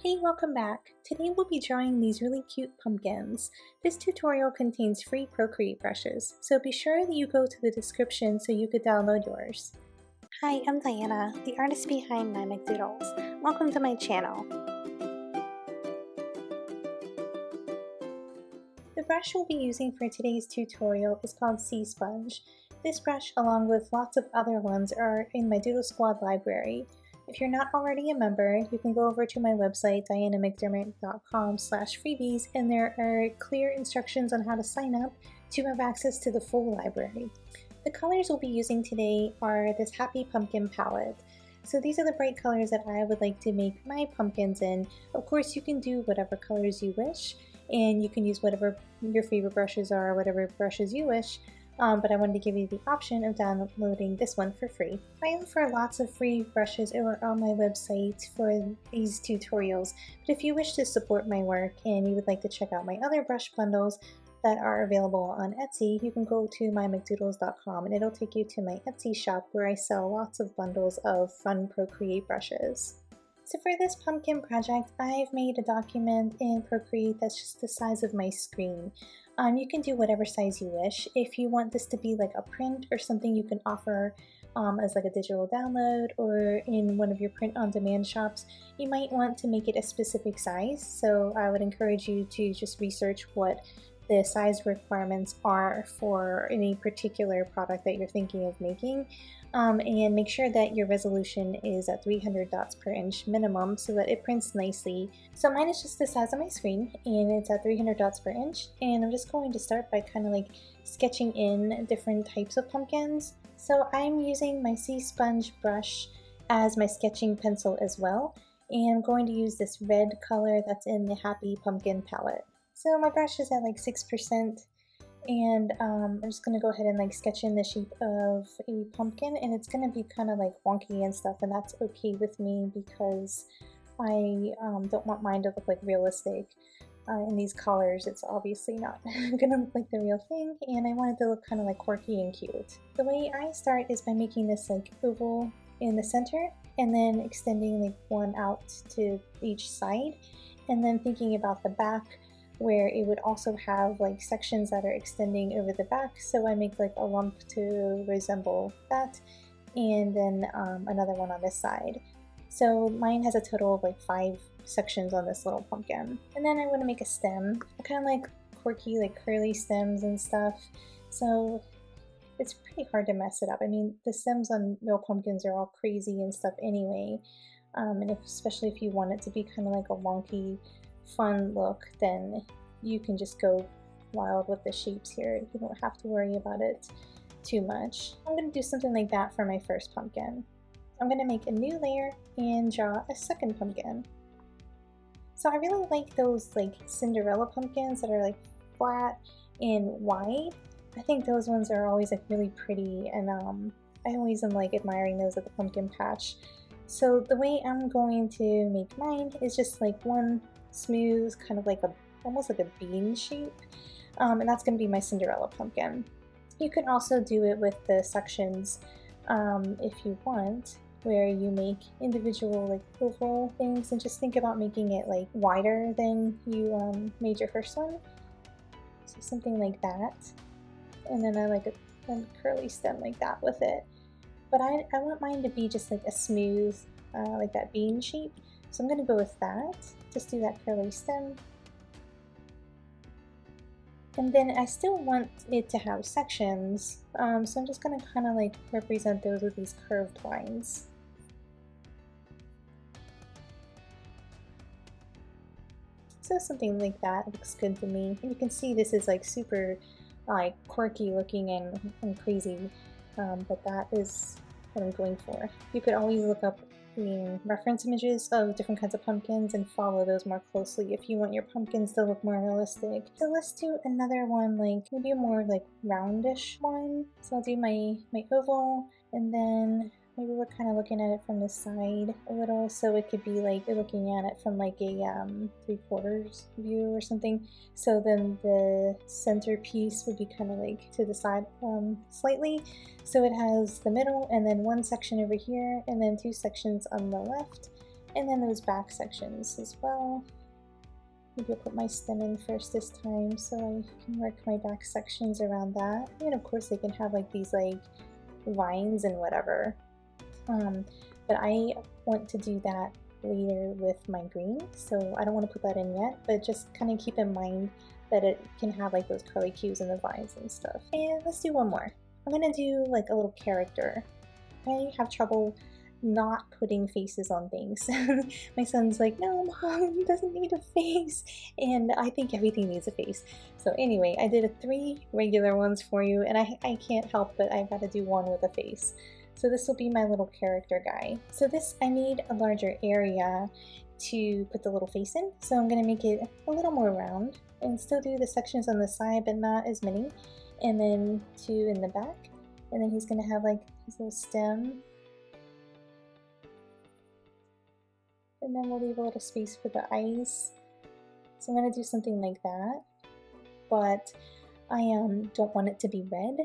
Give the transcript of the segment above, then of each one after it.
Hey, welcome back! Today we'll be drawing these really cute pumpkins. This tutorial contains free Procreate brushes, so be sure that you go to the description so you could download yours. Hi, I'm Diana, the artist behind MyMcDoodles. Welcome to my channel. The brush we'll be using for today's tutorial is called Sea Sponge. This brush, along with lots of other ones, are in my Doodle Squad library. If you're not already a member, you can go over to my website, dianamcdermott.com/freebies, and there are clear instructions on how to sign up to have access to the full library. The colors we'll be using today are this Happy Pumpkin palette. So these are the bright colors that I would like to make my pumpkins in. Of course, you can do whatever colors you wish, and you can use whatever your favorite brushes are, whatever brushes you wish. But I wanted to give you the option of downloading this one for free. I offer lots of free brushes over on my website for these tutorials, but if you wish to support my work and you would like to check out my other brush bundles that are available on Etsy, you can go to MyMcDoodles.com and it'll take you to my Etsy shop where I sell lots of bundles of fun Procreate brushes. So for this pumpkin project, I've made a document in Procreate that's just the size of my screen. You can do whatever size you wish. If you want this to be like a print or something you can offer as like a digital download or in one of your print-on-demand shops, you might want to make it a specific size. So I would encourage you to just research what the size requirements are for any particular product that you're thinking of making. And make sure that your resolution is at 300 dots per inch minimum so that it prints nicely. So mine is just the size of my screen and it's at 300 dots per inch, and I'm just going to start by kind of like sketching in different types of pumpkins. So I'm using my Sea Sponge brush as my sketching pencil as well, and I'm going to use this red color that's in the Happy Pumpkin palette. So my brush is at like 6%. And I'm just going to go ahead and like sketch in the shape of a pumpkin, and it's going to be kind of like wonky and stuff, and that's okay with me because I don't want mine to look like realistic. In these colors, it's obviously not going to look like the real thing, and I want it to look kind of like quirky and cute. The way I start is by making this like oval in the center and then extending like one out to each side, and then thinking about the back where it would also have like sections that are extending over the back, so I make like a lump to resemble that, and then another one on this side. So mine has a total of like 5 sections on this little pumpkin. And then I want to make a stem. I kind of like quirky like curly stems and stuff, so it's pretty hard to mess it up. I mean, the stems on real pumpkins are all crazy and stuff anyway, and especially if you want it to be kind of like a wonky fun look, then you can just go wild with the shapes here. You don't have to worry about it too much. I'm going to do something like that for my first pumpkin. I'm going to make a new layer and draw a second pumpkin. So I really like those like Cinderella pumpkins that are like flat and wide. I think those ones are always like really pretty, and I always am like admiring those at the pumpkin patch. So the way I'm going to make mine is just like one smooth, kind of like almost like a bean shape, and that's going to be my Cinderella pumpkin. You can also do it with the sections if you want, where you make individual like oval things, and just think about making it like wider than you made your first one. So something like that, and then I like a curly stem like that with it. But I want mine to be just like a smooth, like that bean shape. So I'm going to go with that. Just do that curly stem. And then I still want it to have sections, so I'm just going to kind of like represent those with these curved lines. So something like that looks good to me. And you can see this is like super like quirky looking and crazy, but that is what I'm going for. You could always look up reference images of different kinds of pumpkins and follow those more closely if you want your pumpkins to look more realistic. So let's do another one, like maybe a more like roundish one. So I'll do my oval, and then maybe we're kind of looking at it from the side a little, so it could be like you're looking at it from like a 3/4 view or something. So then the center piece would be kind of like to the side slightly. So it has the middle and then one section over here and then 2 sections on the left. And then those back sections as well. Maybe I'll put my stem in first this time so I can work my back sections around that. And of course they can have like these like vines and whatever. But I want to do that later with my green, so I don't want to put that in yet, but just kind of keep in mind that it can have like those curly cues and the vines and stuff. And let's do one more. I'm gonna do like a little character. I have trouble not putting faces on things. My son's like, no mom, it doesn't need a face, and I think everything needs a face. So anyway, I did 3 regular ones for you, and I can't help but I've got to do one with a face. So this will be my little character guy. So this, I need a larger area to put the little face in, so I'm going to make it a little more round and still do the sections on the side but not as many, and then 2 in the back, and then he's going to have like his little stem, and then we'll leave a little space for the eyes. So I'm going to do something like that, but I don't want it to be red,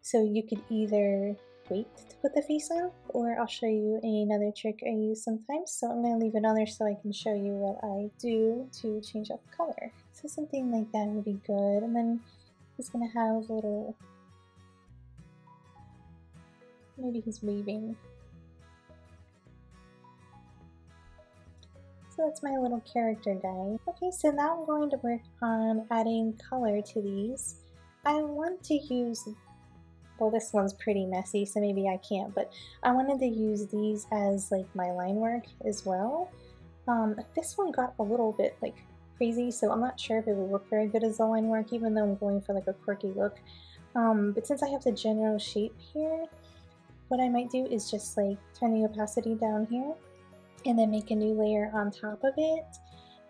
so you could either wait to put the face on, or I'll show you another trick I use sometimes. So I'm going to leave it on there so I can show you what I do to change up the color. So something like that would be good. And then he's going to have a little, maybe he's waving. So that's my little character guy. Okay, so now I'm going to work on adding color to these. I want to use, well, this one's pretty messy, so maybe I can't, but I wanted to use these as like my line work as well. This one got a little bit like crazy, so I'm not sure if it would look very good as a line work, even though I'm going for like a quirky look. But since I have the general shape here, what I might do is just like turn the opacity down here and then make a new layer on top of it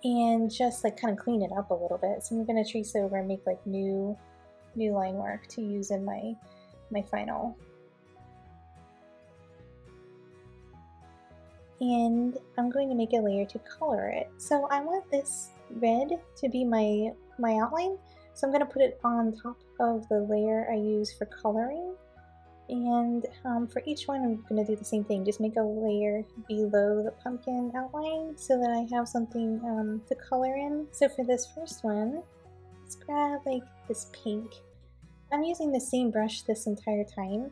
and just like kind of clean it up a little bit. So I'm going to trace over and make like new line work to use in my final. And I'm going to make a layer to color it. So I want this red to be my outline, so I'm going to put it on top of the layer I use for coloring. And for each one I'm going to do the same thing, just make a layer below the pumpkin outline so that I have something to color in. So for this first one, let's grab like this pink. I'm using the same brush this entire time,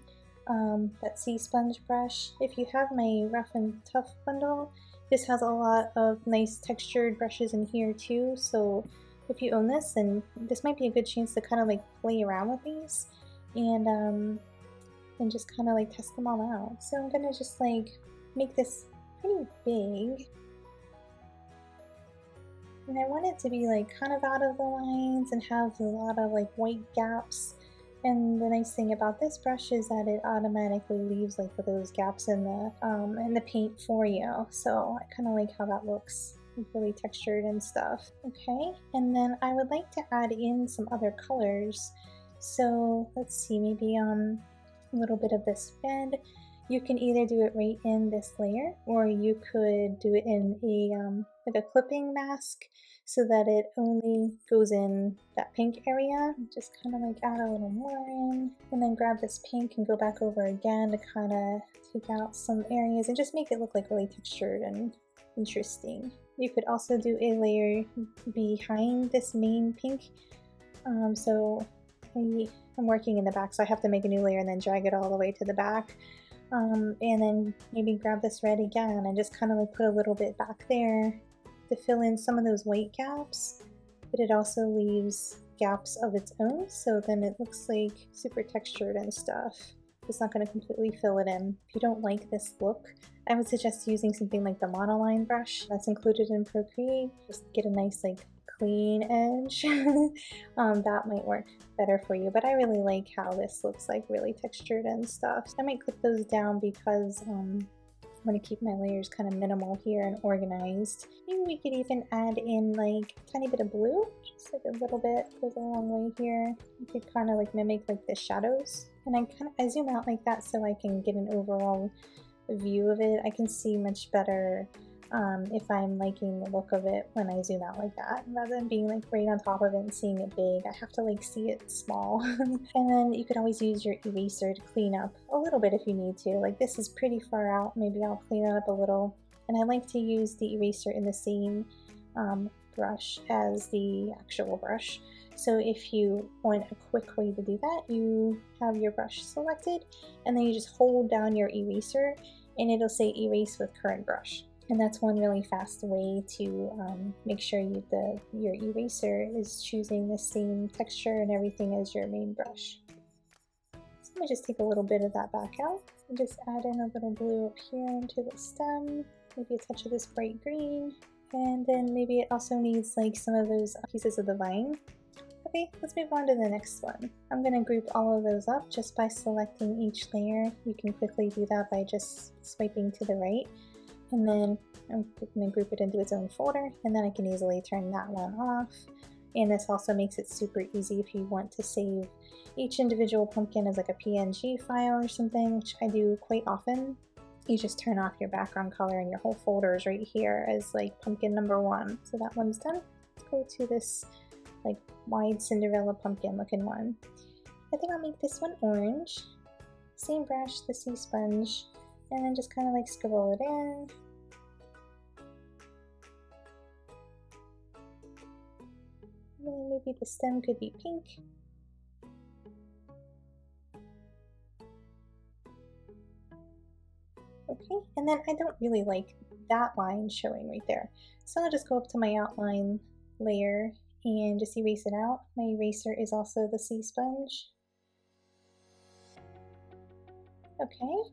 that sea sponge brush. If you have my Rough and Tough bundle, this has a lot of nice textured brushes in here too, so if you own this, then this might be a good chance to kind of like play around with these and just kind of like test them all out. So I'm gonna just like make this pretty big, and I want it to be like kind of out of the lines and have a lot of like white gaps. And the nice thing about this brush is that it automatically leaves like those gaps in the paint for you. So I kind of like how that looks, really textured and stuff. Okay, and then I would like to add in some other colors. So let's see, maybe a little bit of this red. You can either do it right in this layer, or you could do it in a like a clipping mask, so that it only goes in that pink area. Just kind of like add a little more in, and then grab this pink and go back over again to kind of take out some areas and just make it look like really textured and interesting. You could also do a layer behind this main pink. So I'm working in the back, so I have to make a new layer and then drag it all the way to the back. And then maybe grab this red again and just kind of like put a little bit back there to fill in some of those white gaps, but it also leaves gaps of its own, so then it looks like super textured and stuff. It's not going to completely fill it in. If you don't like this look, I would suggest using something like the monoline brush that's included in Procreate. Just get a nice like clean edge. That might work better for you, but I really like how this looks like really textured and stuff. So I might clip those down because I want to keep my layers kind of minimal here and organized. Maybe we could even add in like a tiny bit of blue, just like a little bit, goes a long way here. You could kind of like mimic like the shadows, and I zoom out like that so I can get an overall view of it. I can see much better if I'm liking the look of it when I zoom out like that, rather than being like right on top of it and seeing it big. I have to like see it small. And then you could always use your eraser to clean up a little bit if you need to. Like this is pretty far out, maybe I'll clean it up a little And I like to use the eraser in the same brush as the actual brush. So if you want a quick way to do that, you have your brush selected and then you just hold down your eraser and it'll say erase with current brush. And that's one really fast way to make sure your eraser is choosing the same texture and everything as your main brush. So I'm going to just take a little bit of that back out and just add in a little blue up here into the stem, maybe a touch of this bright green, and then maybe it also needs like some of those pieces of the vine. Okay, let's move on to the next one. I'm going to group all of those up just by selecting each layer. You can quickly do that by just swiping to the right. And then I'm going to group it into its own folder, and then I can easily turn that one off. And this also makes it super easy if you want to save each individual pumpkin as like a PNG file or something, which I do quite often. You just turn off your background color and your whole folder is right here as like pumpkin number 1. So that one's done. Let's go to this like wide Cinderella pumpkin looking one. I think I'll make this one orange. Same brush, the sea sponge, and then just kind of like scribble it in. And then maybe the stem could be pink. Okay, and then I don't really like that line showing right there. So I'll just go up to my outline layer and just erase it out. My eraser is also the sea sponge. Okay,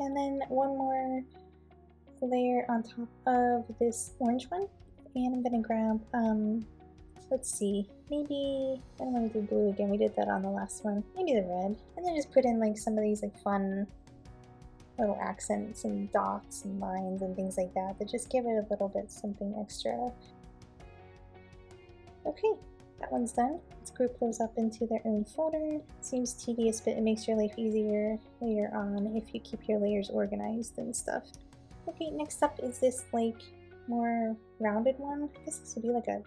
and then one more layer on top of this orange one, and I'm gonna grab let's see, maybe I don't want to do blue again, we did that on the last one, maybe the red, and then just put in like some of these like fun little accents and dots and lines and things like that just give it a little bit something extra. Okay, that one's done. Let's group those up into their own folder. Seems tedious, but it makes your life easier later on if you keep your layers organized and stuff. Okay, next up is this like more rounded one. I guess this would be like a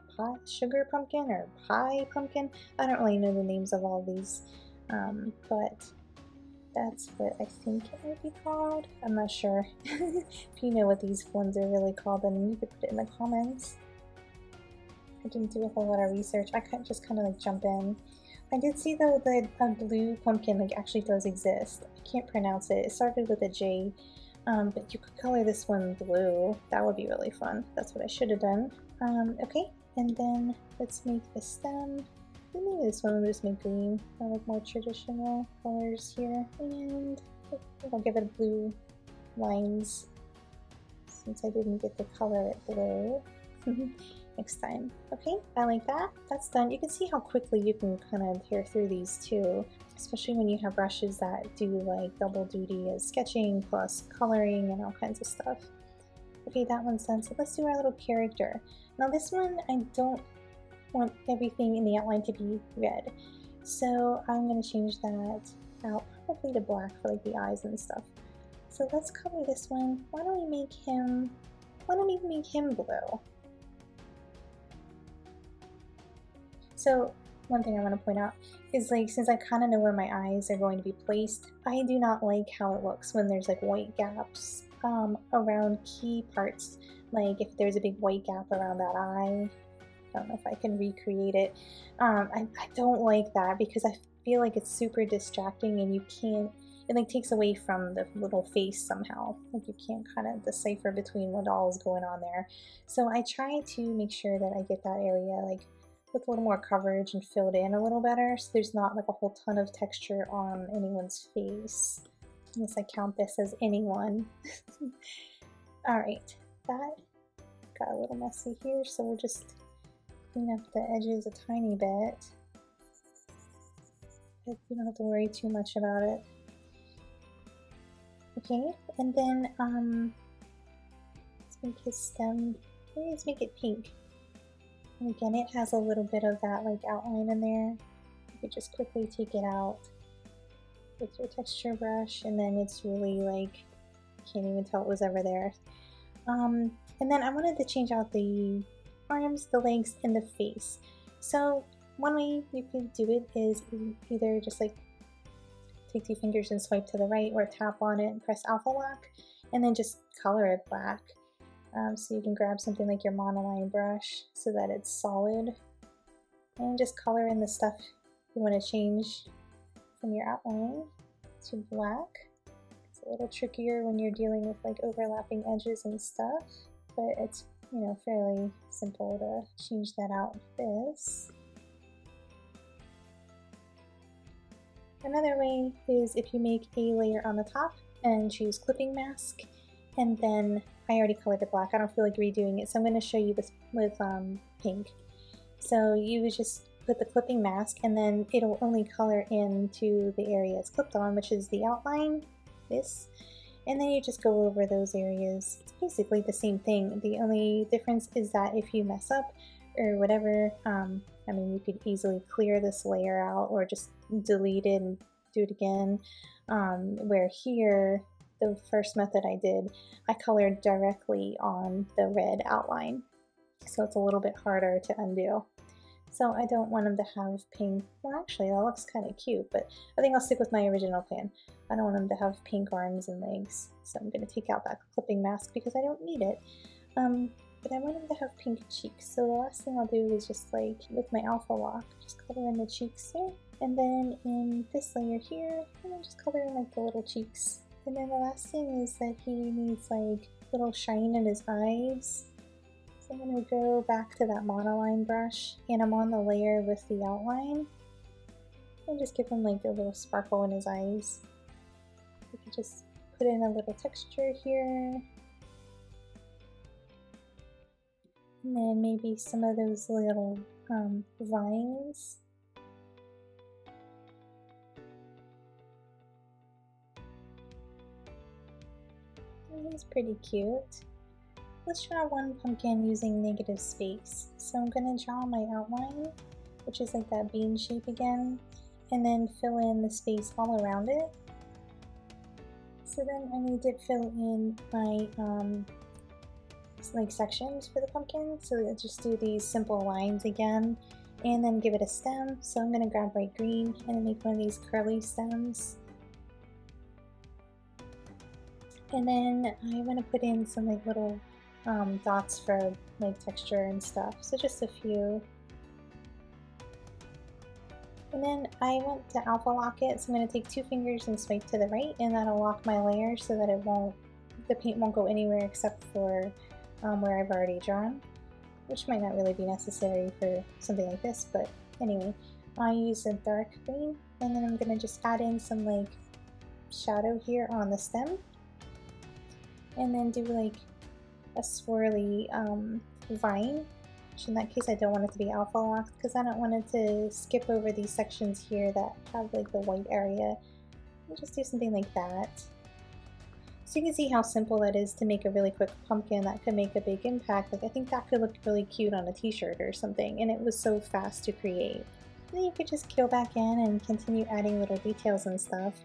sugar pumpkin or pie pumpkin. I don't really know the names of all these, but that's what I think it might be called. I'm not sure. If you know what these ones are really called, then you could put it in the comments. I didn't do a whole lot of research. I just kind of like jump in. I did see though that a blue pumpkin like actually does exist. I can't pronounce it. It started with a J, but you could color this one blue. That would be really fun. That's what I should have done. Okay, and then let's make the stem. Maybe this one will just make green. I like more traditional colors here, and I'll give it blue lines since I didn't get to color it blue. Next time. Okay, I like that. That's done. You can see how quickly you can kind of tear through these too, especially when you have brushes that do like double duty as sketching plus coloring and all kinds of stuff. Okay, that one's done. So let's do our little character. Now this one, I don't want everything in the outline to be red, so I'm going to change that out probably to black for like the eyes and stuff. So let's color this one. Why don't we make him blue? So one thing I want to point out is like, since I kind of know where my eyes are going to be placed, I do not like how it looks when there's like white gaps around key parts. Like if there's a big white gap around that eye, I don't know if I can recreate it. I don't like that because I feel like it's super distracting and you can't, it like takes away from the little face somehow. Like you can't kind of decipher between what all is going on there. So I try to make sure that I get that area like with a little more coverage and filled in a little better, so there's not like a whole ton of texture on anyone's face. Unless I count this as anyone. Alright, that got a little messy here, so we'll just clean up the edges a tiny bit. But you don't have to worry too much about it. Okay, and then let's make his stem, maybe let's make it pink. And again, it has a little bit of that like outline in there. You could just quickly take it out with your texture brush, and then it's really like, can't even tell it was ever there. And then I wanted to change out the arms, the legs, and the face. So one way you could do it is either just like take 2 fingers and swipe to the right, or tap on it and press alpha lock, and then just color it black. So you can grab something like your monoline brush so that it's solid, and just color in the stuff you want to change from your outline to black. It's a little trickier when you're dealing with like overlapping edges and stuff, but it's, you know, fairly simple to change that out with this. Another way is if you make a layer on the top and choose clipping mask, and then I already colored it black. I don't feel like redoing it, so I'm going to show you with pink. So you would just put the clipping mask, and then it'll only color into the area it's clipped on, which is the outline, this, and then you just go over those areas. It's basically the same thing. The only difference is that if you mess up or whatever, I mean, you could easily clear this layer out or just delete it and do it again. Where here, the first method I did, I colored directly on the red outline, so it's a little bit harder to undo. So I don't want them to have pink. Well, actually, that looks kind of cute, but I think I'll stick with my original plan. I don't want them to have pink arms and legs, so I'm going to take out that clipping mask because I don't need it. But I want them to have pink cheeks, so the last thing I'll do is just like, with my alpha lock, just color in the cheeks there. And then in this layer here, I'm going to just color in like the little cheeks. And then the last thing is that he needs like little shine in his eyes. So I'm going to go back to that monoline brush, and I'm on the layer with the outline, and just give him like a little sparkle in his eyes. You can just put in a little texture here, and then maybe some of those little vines. He's pretty cute. Let's draw one pumpkin using negative space. So I'm going to draw my outline, which is like that bean shape again, and then fill in the space all around it. So then I need to fill in my like sections for the pumpkin. So I'll just do these simple lines again, and then give it a stem. So I'm going to grab bright green and make one of these curly stems. And then I want to put in some like little dots for like texture and stuff, so just a few. And then I want to alpha lock it, so I'm going to take 2 fingers and swipe to the right, and that'll lock my layer so that the paint won't go anywhere except for where I've already drawn, which might not really be necessary for something like this, but anyway, I use a dark green, and then I'm going to just add in some like shadow here on the stem, and then do like a swirly vine, which in that case I don't want it to be alpha locked because I don't want it to skip over these sections here that have like the white area. I'll just do something like that. So you can see how simple that is to make a really quick pumpkin that could make a big impact. Like, I think that could look really cute on a t-shirt or something, and it was so fast to create. Then you could just go back in and continue adding little details and stuff.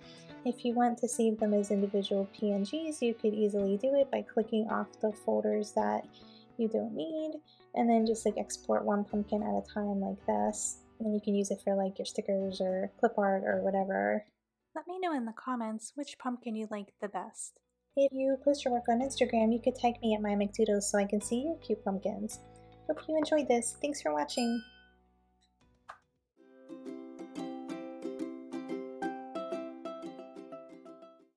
If you want to save them as individual PNGs, you could easily do it by clicking off the folders that you don't need, and then just like export one pumpkin at a time like this. And then you can use it for like your stickers or clip art or whatever. Let me know in the comments which pumpkin you liked the best. If you post your work on Instagram, you could tag me at MyMcDoodles so I can see your cute pumpkins. Hope you enjoyed this. Thanks for watching.